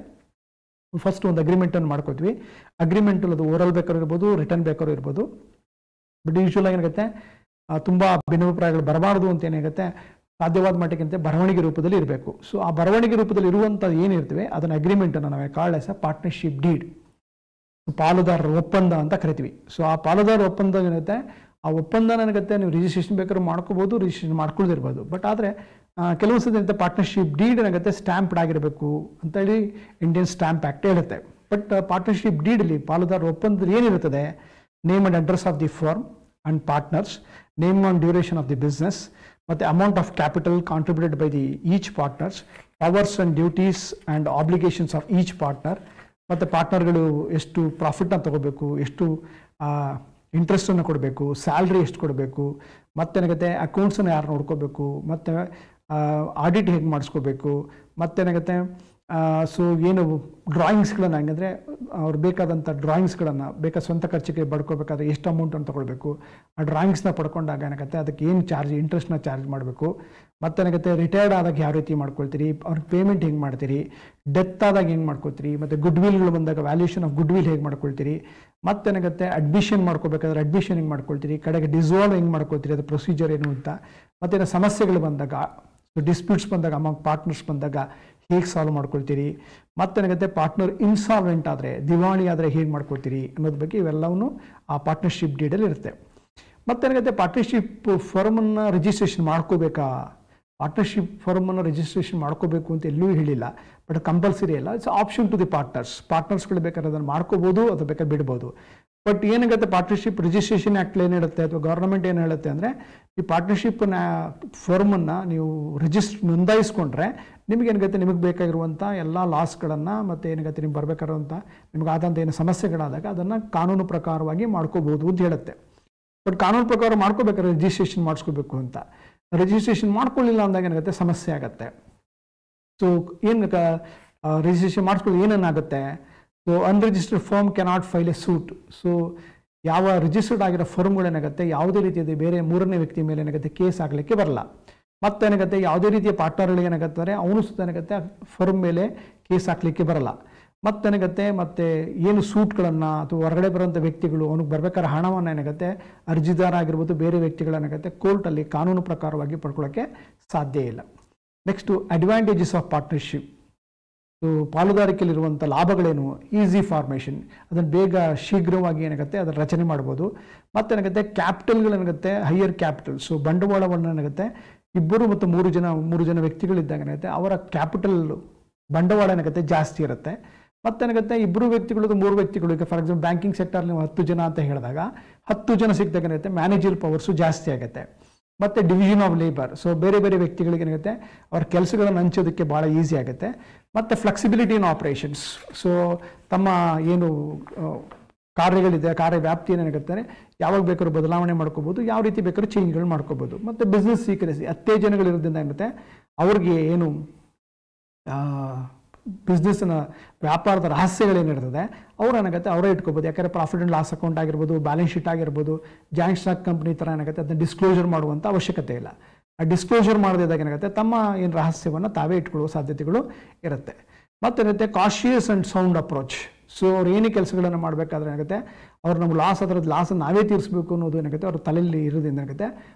ಫಸ್ಟ್ ಒಂದು ಅಗ್ರಿಮೆಂಟನ್ನು ಮಾಡ್ಕೊಳ್ತೀವಿ. ಅಗ್ರಿಮೆಂಟಲ್ಲಿ ಅದು ಓರಲ್ ಬೇಕಾದ್ರೂ ಇರ್ಬೋದು, ರಿಟರ್ನ್ ಬೇಕಾದ್ರೂ ಇರ್ಬೋದು. ಬಟ್ ಯೂಶ್ವಲ್ ಏನಾಗುತ್ತೆ ತುಂಬ ಭಿನ್ನಾಭಿಪ್ರಾಯಗಳು ಬರಬಾರ್ದು ಅಂತ ಏನಾಗುತ್ತೆ ಸಾಧ್ಯವಾದ ಮಟ್ಟಿಗಿಂತ ಬರವಣಿಗೆ ರೂಪದಲ್ಲಿ ಇರಬೇಕು. ಸೊ ಆ ಬರವಣಿಗೆ ರೂಪದಲ್ಲಿ ಇರುವಂಥದ್ದು ಏನಿರ್ತವೆ ಅದನ್ನು ಅಗ್ರಿಮೆಂಟನ್ನು ನಾವು called as a partnership deed, ಪಾಲುದಾರರ ಒಪ್ಪಂದ ಅಂತ ಕರಿತೀವಿ. ಸೊ ಆ ಪಾಲುದಾರರ ಒಪ್ಪಂದ ಏನಿರುತ್ತೆ ಆ ಒಪ್ಪಂದ ಏನಾಗುತ್ತೆ ನೀವು ರಿಜಿಸ್ಟ್ರೇಷನ್ ಬೇಕಾದ್ರೂ ಮಾಡ್ಕೋಬೋದು, ರಿಜಿಸ್ಟ್ರೇಷನ್ ಮಾಡ್ಕೊಳ್ದಿರ್ಬೋದು. ಬಟ್ ಆದರೆ ಕೆಲವು ಸತಿ ಪಾರ್ಟ್ನರ್ಶಿಪ್ ಡೀಡ್ ಏನಾಗುತ್ತೆ ಸ್ಟ್ಯಾಂಪ್ಡ್ ಆಗಿರಬೇಕು ಅಂತೇಳಿ ಇಂಡಿಯನ್ ಸ್ಟ್ಯಾಂಪ್ ಆ್ಯಕ್ಟ್ ಹೇಳುತ್ತೆ. ಬಟ್ ಪಾರ್ಟ್ನರ್ಶಿಪ್ ಡೀಡಲ್ಲಿ ಪಾಲುದಾರರ ಒಪ್ಪಂದದಲ್ಲಿ ಏನಿರುತ್ತದೆ name and address of the firm and partners, name and duration of the business, ಮತ್ತು amount of capital contributed by the each partners, powers and duties and obligations of each partner, ಮತ್ತು ಪಾರ್ಟ್ನರ್ಗಳು ಎಷ್ಟು ಪ್ರಾಫಿಟ್ನ ತಗೋಬೇಕು, ಎಷ್ಟು ಇಂಟ್ರೆಸ್ಟನ್ನು ಕೊಡಬೇಕು, ಸ್ಯಾಲ್ರಿ ಎಷ್ಟು ಕೊಡಬೇಕು, ಮತ್ತೇನಾಗುತ್ತೆ ಅಕೌಂಟ್ಸನ್ನು ಯಾರು ನೋಡ್ಕೋಬೇಕು, ಮತ್ತು ಆಡಿಟ್ ಹೇಗೆ ಮಾಡಿಸ್ಕೋಬೇಕು, ಮತ್ತೇನಾಗುತ್ತೆ ಸೊ ಏನು ಡ್ರಾಯಿಂಗ್ಸ್ಗಳನ್ನು ಹಂಗಂದರೆ ಅವ್ರು ಬೇಕಾದಂಥ ಡ್ರಾಯಿಂಗ್ಸ್ಗಳನ್ನು ಸ್ವಂತ ಖರ್ಚಿಗೆ ಪಡ್ಕೋಬೇಕಾದ್ರೆ ಎಷ್ಟು ಅಮೌಂಟನ್ನು ತೊಗೊಳ್ಬೇಕು, ಆ ಡ್ರಾಯಿಂಗ್ಸ್ನ ಪಡ್ಕೊಂಡಾಗ ಏನಾಗುತ್ತೆ ಅದಕ್ಕೆ ಏನು ಚಾರ್ಜ್ ಇಂಟ್ರೆಸ್ಟ್ನ ಚಾರ್ಜ್ ಮಾಡಬೇಕು, ಮತ್ತೇನಾಗುತ್ತೆ ರಿಟೈರ್ಡ್ ಆದಾಗ ಯಾವ ರೀತಿ ಮಾಡ್ಕೊಳ್ತೀರಿ, ಅವ್ರಿಗೆ ಪೇಮೆಂಟ್ ಹೆಂಗೆ ಮಾಡ್ತೀರಿ, ಡೆತ್ ಆದಾಗ ಹೆಂಗೆ ಮಾಡ್ಕೊಳ್ತೀರಿ, ಮತ್ತು ಗುಡ್ ವಿಲ್ಗಳು ಬಂದಾಗ ವ್ಯಾಲ್ಯೂಷನ್ ಆಫ್ ಗುಡ್ ವಿಲ್ ಹೇಗೆ ಮಾಡ್ಕೊಳ್ತೀರಿ, ಮತ್ತೇನಾಗುತ್ತೆ ಅಡ್ಮಿಷನ್ ಮಾಡ್ಕೋಬೇಕಾದ್ರೆ ಅಡ್ಮಿಷನ್ ಹೆಂಗೆ ಮಾಡ್ಕೊಳ್ತೀರಿ, ಕಡೆಗೆ ಡಿಸಾಲ್ವ್ ಹೆಂಗೆ ಮಾಡ್ಕೊಳ್ತೀರಿ, ಅದು ಪ್ರೊಸೀಜರ್ ಏನು ಅಂತ, ಮತ್ತೇನೋ ಸಮಸ್ಯೆಗಳು ಬಂದಾಗ ಡಿಸ್ಪ್ಯೂಟ್ಸ್ ಬಂದಾಗ ಅಮಾಂಗ್ ಪಾರ್ಟ್ನರ್ಸ್ ಬಂದಾಗ ಹೇಗೆ ಸಾಲ್ವ್ ಮಾಡ್ಕೊಳ್ತೀರಿ, ಮತ್ತೇನಾಗುತ್ತೆ ಪಾರ್ಟ್ನರ್ ಇನ್ಸಾಲ್ವೆಂಟ್ ಆದರೆ ದಿವಾಳಿ ಆದರೆ ಹೇಗೆ ಮಾಡ್ಕೊಳ್ತೀರಿ ಅನ್ನೋದ್ರ ಬಗ್ಗೆ ಇವೆಲ್ಲವೂ ಆ ಪಾರ್ಟ್ನರ್ಶಿಪ್ ಡೀಡಲ್ಲಿ ಇರುತ್ತೆ. ಮತ್ತೇನಾಗುತ್ತೆ ಪಾರ್ಟ್ನರ್ಶಿಪ್ ಫರ್ಮನ್ನು ರಿಜಿಸ್ಟ್ರೇಷನ್ ಮಾಡ್ಕೋಬೇಕಾ, ಪಾರ್ಟ್ನರ್ಶಿಪ್ ಫರ್ಮನ್ನು ರಿಜಿಸ್ಟ್ರೇಷನ್ ಮಾಡ್ಕೋಬೇಕು ಅಂತ ಎಲ್ಲೂ ಹೇಳಿಲ್ಲ, ಬಟ್ ಕಂಪಲ್ಸರಿ ಇಲ್ಲ, ಇಟ್ಸ್ ಆಪ್ಷನ್ ಟು ದಿ ಪಾರ್ಟ್ನರ್ಸ್ಗಳು ಬೇಕಾದ್ರೆ ಅದನ್ನು ಮಾಡ್ಕೋಬೋದು ಅಥವಾ ಬೇಕಾದ್ರೆ ಬಿಡ್ಬೋದು. ಬಟ್ ಏನಾಗುತ್ತೆ ಪಾರ್ಟ್ನರ್ಶಿಪ್ ರಿಜಿಸ್ಟ್ರೇಷನ್ ಆ್ಯಕ್ಟ್ ಏನು ಹೇಳುತ್ತೆ ಅಥವಾ ಗೌರ್ಮೆಂಟ್ ಏನು ಹೇಳುತ್ತೆ ಅಂದರೆ ಈ ಪಾರ್ಟ್ನರ್ಶಿಪ್ನ ಫರ್ಮನ್ನು ನೀವು ನೋಂದಾಯಿಸ್ಕೊಂಡ್ರೆ ನಿಮಗೇನಾಗುತ್ತೆ ನಿಮಗೆ ಬೇಕಾಗಿರುವಂಥ ಎಲ್ಲ ಲಾಸ್ಗಳನ್ನು ಮತ್ತು ಏನಾಗುತ್ತೆ ನಿಮ್ಗೆ ಬರಬೇಕಾದಂಥ ನಿಮಗಾದಂಥ ಏನು ಸಮಸ್ಯೆಗಳಾದಾಗ ಅದನ್ನು ಕಾನೂನು ಪ್ರಕಾರವಾಗಿ ಮಾಡ್ಕೋಬೋದು ಅಂತ ಹೇಳುತ್ತೆ. ಬಟ್ ಕಾನೂನು ಪ್ರಕಾರ ಮಾಡ್ಕೋಬೇಕಾದ್ರೆ ರಿಜಿಸ್ಟ್ರೇಷನ್ ಮಾಡಿಸ್ಕೋಬೇಕು ಅಂತ, ರಿಜಿಸ್ಟ್ರೇಷನ್ ಮಾಡ್ಕೊಳ್ಳಿಲ್ಲ ಅಂದಾಗ ಏನಾಗುತ್ತೆ ಸಮಸ್ಯೆ ಆಗುತ್ತೆ. ಸೊ ಏನು ರಿಜಿಸ್ಟ್ರೇಷನ್ ಮಾಡಿಸ್ಕೊಳ್ಳಿ ಏನೇನಾಗುತ್ತೆ, so unregistered firm cannot file a suit. So ಯಾವ ರಿಜಿಸ್ಟರ್ಡ್ ಆಗಿರೋ ಫರ್ಮ್ಗಳೇನಾಗುತ್ತೆ ಯಾವುದೇ ರೀತಿಯ ಬೇರೆ ಮೂರನೇ ವ್ಯಕ್ತಿ ಮೇಲೆ ಏನಾಗುತ್ತೆ ಕೇಸ್ ಆಗಲಿಕ್ಕೆ ಬರಲ್ಲ. ಮತ್ತೇನಾಗುತ್ತೆ ಯಾವುದೇ ರೀತಿಯ ಪಾರ್ಟ್ನರ್ಗಳಿಗೆ ಏನಾಗುತ್ತಾರೆ ಅವನು ಸುತ್ತ ಏನಾಗುತ್ತೆ ಫರ್ಮ್ ಮೇಲೆ ಕೇಸ್ ಹಾಕಲಿಕ್ಕೆ ಬರಲ್ಲ. ಮತ್ತೇನಾಗುತ್ತೆ ಮತ್ತು ಏನು ಸೂಟ್ಗಳನ್ನು ಅಥವಾ ಹೊರಗಡೆ ಬರುವಂಥ ವ್ಯಕ್ತಿಗಳು ಅವನಿಗೆ ಬರಬೇಕಾದ್ರೆ ಹಣವನ್ನು ಏನಾಗುತ್ತೆ ಅರ್ಜಿದಾರ ಆಗಿರ್ಬೋದು ಬೇರೆ ವ್ಯಕ್ತಿಗಳೇನಾಗುತ್ತೆ ಕೋರ್ಟಲ್ಲಿ ಕಾನೂನು ಪ್ರಕಾರವಾಗಿ ಪಡ್ಕೊಳ್ಳೋಕ್ಕೆ ಸಾಧ್ಯ ಇಲ್ಲ. Next advantages of partnership. So ಪಾಲುದಾರಿಕೆಯಲ್ಲಿರುವಂಥ ಲಾಭಗಳೇನು, ಈಸಿ ಫಾರ್ಮೇಷನ್, ಅದನ್ನು ಬೇಗ ಶೀಘ್ರವಾಗಿ ಏನಾಗುತ್ತೆ ಅದರ ರಚನೆ ಮಾಡ್ಬೋದು. ಮತ್ತೇನಾಗುತ್ತೆ ಕ್ಯಾಪಿಟಲ್ಗಳೇನಾಗುತ್ತೆ ಹೈಯರ್ ಕ್ಯಾಪಿಟಲ್, ಸೊ ಬಂಡವಾಳವನ್ನು ಏನಾಗುತ್ತೆ 2 ಮತ್ತು 3 ಜನ ವ್ಯಕ್ತಿಗಳಿದ್ದಾಗ ಏನಾಗುತ್ತೆ ಅವರ ಕ್ಯಾಪಿಟಲ್ ಬಂಡವಾಳ ಏನಾಗುತ್ತೆ ಜಾಸ್ತಿ ಇರುತ್ತೆ. ಮತ್ತೇನಾಗುತ್ತೆ 2 ವ್ಯಕ್ತಿಗಳು 3 ವ್ಯಕ್ತಿಗಳು, ಈಗ ಫಾರ್ ಎಕ್ಸಾಂಪಲ್ ಬ್ಯಾಂಕಿಂಗ್ ಸೆಕ್ಟರ್ಲಿ 10 ಜನ ಅಂತ ಹೇಳಿದಾಗ 10 ಜನ ಸಿಕ್ಕಿದಾಗ ಏನಾಗುತ್ತೆ ಮ್ಯಾನೇಜರ್ ಪವರ್ಸು ಜಾಸ್ತಿ ಆಗುತ್ತೆ. ಮತ್ತು ಡಿವಿಷನ್ ಆಫ್ ಲೇಬರ್, ಸೊ ಬೇರೆ ಬೇರೆ ವ್ಯಕ್ತಿಗಳಿಗೆ ಏನಾಗುತ್ತೆ ಅವ್ರ ಕೆಲಸಗಳನ್ನು ಹಂಚೋದಕ್ಕೆ ಭಾಳ ಈಸಿ ಆಗುತ್ತೆ. ಮತ್ತು ಫ್ಲೆಕ್ಸಿಬಿಲಿಟಿ ಇನ್ ಆಪ್ರೇಷನ್ಸ್, ಸೊ ತಮ್ಮ ಏನು ಕಾರ್ಯಗಳಿದೆ ಕಾರ್ಯ ವ್ಯಾಪ್ತಿಯನ್ನು ಏನಾಗುತ್ತೆ ಯಾವಾಗ ಬೇಕಾದ್ರೂ ಬದಲಾವಣೆ ಮಾಡ್ಕೋಬೋದು, ಯಾವ ರೀತಿ ಬೇಕಾದ್ರೂ ಚೇಂಜ್ಗಳು ಮಾಡ್ಕೋಬೋದು. ಮತ್ತು ಬಿಸ್ನೆಸ್ ಸೀಕ್ರೆಸಿ ಅತ್ತೇಜನಗಳಿರೋದ್ರಿಂದ ಏನಾಗುತ್ತೆ ಅವ್ರಿಗೆ ಏನು ಬಿಸ್ನೆಸ್ನ ವ್ಯಾಪಾರದ ರಹಸ್ಯಗಳೇನಿರ್ತದೆ ಅವ್ರು ಏನಾಗುತ್ತೆ ಅವರೇ ಇಟ್ಕೋಬೋದು. ಯಾಕಂದರೆ ಪ್ರಾಫಿಟ್ ಆ್ಯಂಡ್ ಲಾಸ್ ಅಕೌಂಟ್ ಆಗಿರ್ಬೋದು, ಬ್ಯಾಲೆನ್ಸ್ ಶೀಟ್ ಆಗಿರ್ಬೋದು, ಜಾಯಿಂಟ್ ಸ್ಟಾಕ್ ಕಂಪ್ನಿ ಥರ ಏನಾಗುತ್ತೆ ಅದನ್ನ ಡಿಸ್ಕ್ಲೋಜರ್ ಮಾಡುವಂಥ ಅವಶ್ಯಕತೆ ಇಲ್ಲ. ಆ ಡಿಸ್ಕ್ಲೋಜರ್ ಮಾಡದಿದ್ದಾಗ ಏನಾಗುತ್ತೆ ತಮ್ಮ ಏನು ರಹಸ್ಯವನ್ನು ತಾವೇ ಇಟ್ಕೊಳ್ಳುವ ಸಾಧ್ಯತೆಗಳು ಇರುತ್ತೆ. ಮತ್ತೇನಾಗುತ್ತೆ cautious and sound approach. So ಅವ್ರು ಏನೇ ಕೆಲಸಗಳನ್ನು ಮಾಡಬೇಕಾದ್ರೆ ಏನಾಗುತ್ತೆ ಅವ್ರು ನಮ್ಗೆ ಲಾಸ್ ಅದರದ್ದು ಲಾಸನ್ನು ನಾವೇ ತೀರಿಸಬೇಕು ಅನ್ನೋದು ಏನಾಗುತ್ತೆ ಅವ್ರ ತಲೆಯಲ್ಲಿ ಇರೋದ್ರಿಂದ ಏನಾಗುತ್ತೆ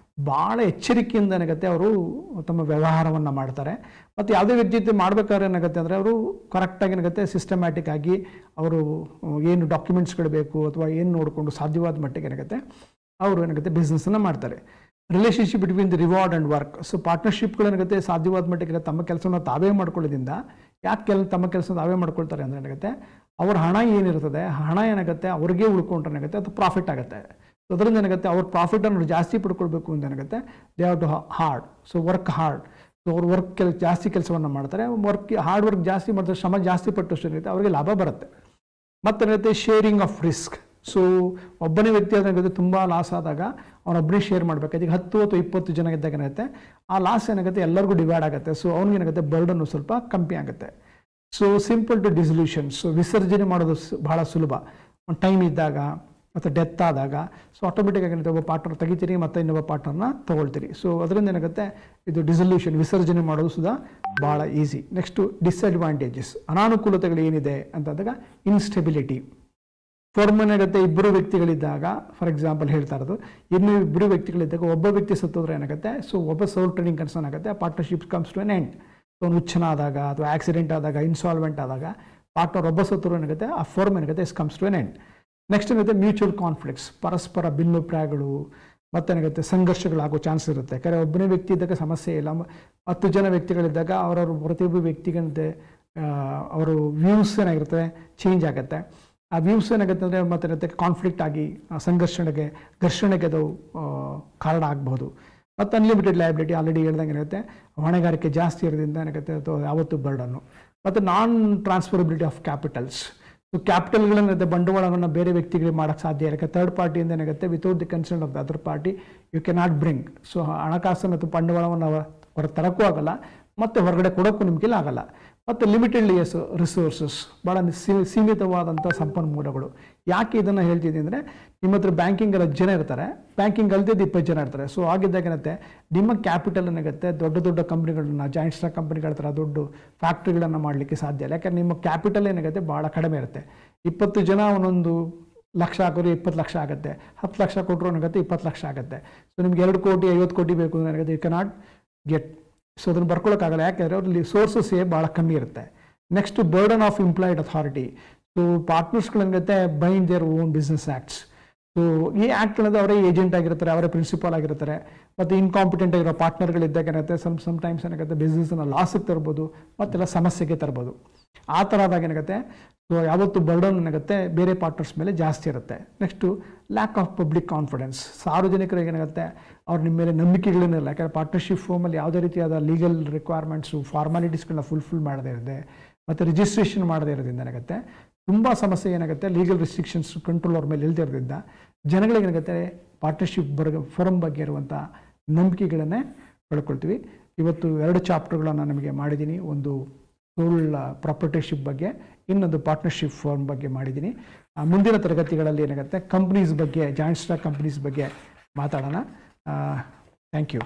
ಭಾಳ ಎಚ್ಚರಿಕೆಯಿಂದ ಏನಾಗುತ್ತೆ ಅವರು ತಮ್ಮ ವ್ಯವಹಾರವನ್ನು ಮಾಡ್ತಾರೆ. ಮತ್ತು ಯಾವುದೇ ವ್ಯಕ್ತಿ ಜೊತೆ ಮಾಡಬೇಕಾದ್ರೆ ಏನಾಗುತ್ತೆ ಅಂದರೆ ಅವರು ಕರೆಕ್ಟಾಗಿ ಏನಾಗುತ್ತೆ ಸಿಸ್ಟಮ್ಯಾಟಿಕ್ ಆಗಿ ಅವರು ಏನು ಡಾಕ್ಯುಮೆಂಟ್ಸ್ಗಳು ಬೇಕು ಅಥವಾ ಏನು ನೋಡಿಕೊಂಡು ಸಾಧ್ಯವಾದ ಮಟ್ಟಿಗೆ ಏನಾಗುತ್ತೆ ಅವರು ಏನಾಗುತ್ತೆ ಬಿಸ್ನೆಸ್ಸನ್ನು ಮಾಡ್ತಾರೆ. Relationship between the reward and work. So ಪಾರ್ಟ್ನರ್ಶಿಪ್ಗಳೇನಾಗುತ್ತೆ ಸಾಧ್ಯವಾದ ಮಟ್ಟಿಗೆ ತಮ್ಮ ಕೆಲಸವನ್ನು ತಾವೇ ಮಾಡ್ಕೊಳ್ಳೋದ್ರಿಂದ ಯಾಕೆ ತಮ್ಮ ಕೆಲಸ ತಾವೇ ಮಾಡ್ಕೊಳ್ತಾರೆ ಅಂದರೆ ಏನಾಗುತ್ತೆ ಅವ್ರ ಹಣ ಏನಿರ್ತದೆ ಹಣ ಏನಾಗುತ್ತೆ ಅವ್ರಿಗೆ ಉಳ್ಕೊಂಡ್ರೆ ಏನಾಗುತ್ತೆ ಅದು ಪ್ರಾಫಿಟ್ ಆಗುತ್ತೆ. ಸೊ ಅದರಿಂದ ಏನಾಗುತ್ತೆ ಅವ್ರ ಪ್ರಾಫಿಟನ್ನು ಜಾಸ್ತಿ ಪಡ್ಕೊಳ್ಬೇಕು ಅಂತ ಏನಾಗುತ್ತೆ they have to hard, so work hard. So ಅವ್ರು ಜಾಸ್ತಿ ಕೆಲಸವನ್ನು ಮಾಡ್ತಾರೆ, ಹಾರ್ಡ್ ವರ್ಕ್ ಜಾಸ್ತಿ ಮಾಡ್ತಾರೆ, ಶ್ರಮ ಜಾಸ್ತಿ ಪಟ್ಟಷ್ಟು ಏನಾಗುತ್ತೆ ಅವರಿಗೆ ಲಾಭ ಬರುತ್ತೆ. ಮತ್ತೇನಾಗುತ್ತೆ ಶೇರಿಂಗ್ ಆಫ್ ರಿಸ್ಕ್. ಸೊ ಒಬ್ಬನೇ ವ್ಯಕ್ತಿ ಏನಾಗುತ್ತೆ ತುಂಬ ಲಾಸ್ ಆದಾಗ ಅವನೊಬ್ಬನೇ ಶೇರ್ ಮಾಡಬೇಕಾದ್ರೆ ಈಗ 10 ಅಥವಾ 20 ಜನ ಇದ್ದಾಗ ಏನಾಗುತ್ತೆ ಆ ಲಾಸ್ ಏನಾಗುತ್ತೆ ಎಲ್ಲರಿಗೂ ಡಿವೈಡ್ ಆಗುತ್ತೆ. ಸೊ ಅವ್ನಿಗೇನಾಗುತ್ತೆ ಬರ್ಡನ್ನು ಸ್ವಲ್ಪ ಕಮ್ಮಿ ಆಗುತ್ತೆ. So simple to dissolution. So ವಿಸರ್ಜನೆ ಮಾಡೋದು ಬಹಳ ಸುಲಭ. ಒಂದು ಟೈಮ್ ಇದ್ದಾಗ ಮತ್ತು ಡೆತ್ ಆದಾಗ ಸೊ ಆಟೋಮೆಟಿಕ್ ಆಗಿ ಒಬ್ಬ ಪಾರ್ಟ್ನರ್ ತೆಗಿತೀರಿ ಮತ್ತು ಇನ್ನೊಬ್ಬ ಪಾರ್ಟ್ನರ್ನ ತೊಗೊಳ್ತೀರಿ. ಸೊ ಅದರಿಂದ ಏನಾಗುತ್ತೆ ಇದು ಡಿಸಲ್ಯೂಷನ್ ವಿಸರ್ಜನೆ ಮಾಡೋದು ಸುಧಾ ಭಾಳ ಈಸಿ. ನೆಕ್ಸ್ಟು ಡಿಸ್ಅಡ್ವಾಂಟೇಜಸ್ ಅನಾನುಕೂಲತೆಗಳು ಏನಿದೆ ಅಂತಂದಾಗ ಇನ್ಸ್ಟೆಬಿಲಿಟಿ. ಫರ್ಮ್ ಏನಾಗುತ್ತೆ 2 ವ್ಯಕ್ತಿಗಳಿದ್ದಾಗ ಫಾರ್ ಎಕ್ಸಾಂಪಲ್ ಹೇಳ್ತಾ ಇರೋದು 2 ವ್ಯಕ್ತಿಗಳಿದ್ದಾಗ ಒಬ್ಬ ವ್ಯಕ್ತಿ ಸತ್ತೋದ್ರೆ ಏನಾಗುತ್ತೆ ಸೊ ಒಬ್ಬ ಸೋಲ್ ಟ್ರೇಡಿಂಗ್ ಕನ್ಸರ್ನ್ ಆಗುತ್ತೆ, partnership comes to an end. So ಹುಚ್ಚನ ಆದಾಗ ಅಥವಾ ಆಕ್ಸಿಡೆಂಟ್ ಆದಾಗ ಇನ್ಸಾಲ್ವೆಂಟ್ ಆದಾಗ ಪಾರ್ಟ್ನರ್ ಒಬ್ಬ ಸತ್ತರು ಏನಾಗುತ್ತೆ ಆ ಫರ್ಮ್ ಏನಾಗುತ್ತೆ comes to an end. Next ಏನಾಗುತ್ತೆ ಮ್ಯೂಚುವಲ್ ಕಾನ್ಫ್ಲಿಕ್ಟ್ಸ್, ಪರಸ್ಪರ ಭಿನ್ನಾಭಿಪ್ರಾಯಗಳು ಮತ್ತೇನಾಗುತ್ತೆ ಸಂಘರ್ಷಗಳಾಗೋ ಚಾನ್ಸ್ ಇರುತ್ತೆ. ಯಾಕಂದರೆ ಒಬ್ಬನೇ ವ್ಯಕ್ತಿ ಇದ್ದಾಗ ಸಮಸ್ಯೆ ಇಲ್ಲ, 10 ಜನ ವ್ಯಕ್ತಿಗಳಿದ್ದಾಗ ಅವರವ್ರ ಪ್ರತಿಯೊಬ್ಬ ವ್ಯಕ್ತಿಗಂತೆ ಅವರು ವ್ಯೂಸ್ ಏನಾಗಿರ್ತದೆ ಚೇಂಜ್ ಆಗುತ್ತೆ. ಆ ವ್ಯೂಸ್ ಏನಾಗುತ್ತೆ ಅಂದರೆ ಮತ್ತೆ ಕಾನ್ಫ್ಲಿಕ್ಟ್ ಆಗಿ ಘರ್ಷಣೆಗೆ ಅದು ಕಾರಣ ಆಗ್ಬೋದು. ಮತ್ತು ಅನ್ಲಿಮಿಟೆಡ್ ಲಯಬಿಲಿಟಿ ಆಲ್ರೆಡಿ ಹೇಳ್ದಂಗೆ ಏನಾಗುತ್ತೆ, ಹೊಣೆಗಾರಿಕೆ ಜಾಸ್ತಿ ಇರೋದ್ರಿಂದ ಏನಾಗುತ್ತೆ ಅಥವಾ ಯಾವತ್ತೂ ಬರ್ಡನ್ನು. ಮತ್ತು non transferability of capitals. So ಕ್ಯಾಪಿಟಲ್ಗಳನ್ನ ಬಂಡವಾಳವನ್ನು ಬೇರೆ ವ್ಯಕ್ತಿಗಳಿಗೆ ಮಾಡೋಕ್ಕೆ ಸಾಧ್ಯ ಇಲ್ಲ. ಥರ್ಡ್ ಪಾರ್ಟಿಯಿಂದ ಏನಾಗುತ್ತೆ, without the concern of the other party you can not bring. So ಹಣಕಾಸನ್ನು ಅಥವಾ ಬಂಡವಾಳವನ್ನು ಹೊರ ತರೋಕ್ಕೂ ಆಗಲ್ಲ, ಮತ್ತು ಹೊರಗಡೆ ಕೊಡೋಕ್ಕೂ ನಿಮಗೆ ಆಗಲ್ಲ. ಮತ್ತು ಲಿಮಿಟೆಡ್ ರಿಸೋರ್ಸಸ್, ಭಾಳ ಸೀಮಿತವಾದಂಥ ಸಂಪನ್ಮೂಲಗಳು. ಯಾಕೆ ಇದನ್ನು ಹೇಳ್ತಿದ್ದೀನಿ ಅಂದರೆ, ನಿಮ್ಮ ಹತ್ರ ಬ್ಯಾಂಕಿಂಗ್ ಜನ ಇರ್ತಾರೆ, ಬ್ಯಾಂಕಿಂಗ್ ಅಲ್ದಿದ್ದು 20 ಜನ ಇರ್ತಾರೆ. ಸೊ ಆಗಿದ್ದಾಗ ಏನಾಗುತ್ತೆ, ನಿಮ್ಮ ಕ್ಯಾಪಿಟಲ್ ಏನಾಗುತ್ತೆ ದೊಡ್ಡ ದೊಡ್ಡ ಕಂಪ್ನಿಗಳನ್ನ, ಜಾಯಿಂಟ್ ಸ್ಟಾಕ್ ಕಂಪ್ನಿಗಳ ಥರ ದೊಡ್ಡ ಫ್ಯಾಕ್ಟ್ರಿಗಳನ್ನು ಮಾಡಲಿಕ್ಕೆ ಸಾಧ್ಯ ಇಲ್ಲ. ಯಾಕಂದ್ರೆ ನಿಮ್ಮ ಕ್ಯಾಪಿಟಲ್ ಏನಾಗುತ್ತೆ ಭಾಳ ಕಡಿಮೆ ಇರುತ್ತೆ. 20 ಜನ ಒಂದೊಂದು ಲಕ್ಷ ಹಾಕೋರು 20 ಲಕ್ಷ ಆಗುತ್ತೆ, 10 ಲಕ್ಷ ಕೊಟ್ಟರು ಏನಾಗುತ್ತೆ 20 ಲಕ್ಷ ಆಗುತ್ತೆ. ಸೊ ನಿಮ್ಗೆ 2 ಕೋಟಿ 50 ಕೋಟಿ ಬೇಕು ಅಂದರೆ ಏನಾಗುತ್ತೆ, ಯು ಕೆನಾಟ್ ಗೆಟ್. ಸೊ ಅದನ್ನು ಬರ್ಕೊಳ್ಳೋಕ್ಕಾಗಲ್ಲ, ಯಾಕೆಂದರೆ ಅವ್ರಲ್ಲಿ ಸೋರ್ಸಸ್ಸೇ ಭಾಳ ಕಮ್ಮಿ ಇರುತ್ತೆ. Next burden of employed authority. So ಪಾರ್ಟ್ನರ್ಸ್ಗಳೇನಾಗುತ್ತೆ bind their own business acts. So ಈ ಆ್ಯಕ್ಟ್ಗಳಂದ್ರೆ ಅವರೇ ಏಜೆಂಟ್ ಆಗಿರ್ತಾರೆ, ಅವರೇ ಪ್ರಿನ್ಸಿಪಾಲ್ ಆಗಿರ್ತಾರೆ. ಮತ್ತು ಇನ್ಕಾಂಪಿಟೆಂಟ್ ಆಗಿರೋ ಪಾರ್ಟ್ನರ್ಗಳಿದ್ದಾಗ ಏನಾಗುತ್ತೆ ಸಮ್ಟೈಮ್ಸ್ ಏನಾಗುತ್ತೆ ಬಿಸ್ನೆಸ್ನ ಲಾಸಿಗೆ ತರ್ಬೋದು, ಮತ್ತೆಲ್ಲ ಸಮಸ್ಯೆಗೆ ತರ್ಬೋದು. ಆ ಥರ ಆದಾಗ ಏನಾಗುತ್ತೆ, ಸೊ ಯಾವತ್ತು ಬರ್ಡನ್ ಏನಾಗುತ್ತೆ ಬೇರೆ ಪಾರ್ಟ್ನರ್ಸ್ ಮೇಲೆ ಜಾಸ್ತಿ ಇರುತ್ತೆ. Next lack of public confidence. ಸಾರ್ವಜನಿಕರಿಗೆ ಏನಾಗುತ್ತೆ ಅವ್ರು ನಿಮ್ಮ ಮೇಲೆ ನಂಬಿಕೆಗಳೇನಿಲ್ಲ. ಯಾಕಂದರೆ ಪಾರ್ಟ್ನರ್ಶಿಪ್ ಫಾರ್ಮಲ್ಲಿ ಯಾವುದೇ ರೀತಿಯಾದ ಲೀಗಲ್ ರಿಕ್ವೈರ್ಮೆಂಟ್ಸು ಫಾರ್ಮಾಲಿಟೀಸ್ಗಳನ್ನ ಫುಲ್ಫಿಲ್ ಮಾಡದೇ ಇರುತ್ತೆ, ಮತ್ತು ರಿಜಿಸ್ಟ್ರೇಷನ್ ಮಾಡದೇ ಇರೋದ್ರಿಂದ ಏನಾಗುತ್ತೆ ತುಂಬ ಸಮಸ್ಯೆ ಏನಾಗುತ್ತೆ, ಲೀಗಲ್ ರಿಸ್ಟ್ರಿಕ್ಷನ್ಸ್ ಕಂಟ್ರೋಲ್ ಅವ್ರ ಮೇಲೆ ಇಲ್ಲದೇ ಇರೋದ್ರಿಂದ ಜನಗಳಿಗೆ ಏನಾಗುತ್ತೆ ಪಾರ್ಟ್ನರ್ಶಿಪ್ ಫರ್ಮ್ ಬಗ್ಗೆ ಇರುವಂಥ ನಂಬಿಕೆಗಳನ್ನೇ ಕಳ್ಕೊಳ್ತೀವಿ. ಇವತ್ತು 2 ಚಾಪ್ಟರ್ಗಳನ್ನು ನಮಗೆ ಮಾಡಿದ್ದೀನಿ. ಒಂದು ಸೋಲ್ ಪ್ರಾಪರ್ಟಿಶಿಪ್ ಬಗ್ಗೆ, ಇನ್ನೊಂದು ಪಾರ್ಟ್ನರ್ಶಿಪ್ ಫರ್ಮ್ ಬಗ್ಗೆ ಮಾಡಿದ್ದೀನಿ. ಮುಂದಿನ ತರಗತಿಗಳಲ್ಲಿ ಏನಾಗುತ್ತೆ ಕಂಪ್ನೀಸ್ ಬಗ್ಗೆ, ಜಾಯಿಂಟ್ ಸ್ಟಾಕ್ ಕಂಪ್ನೀಸ್ ಬಗ್ಗೆ ಮಾತಾಡೋಣ. Thank you.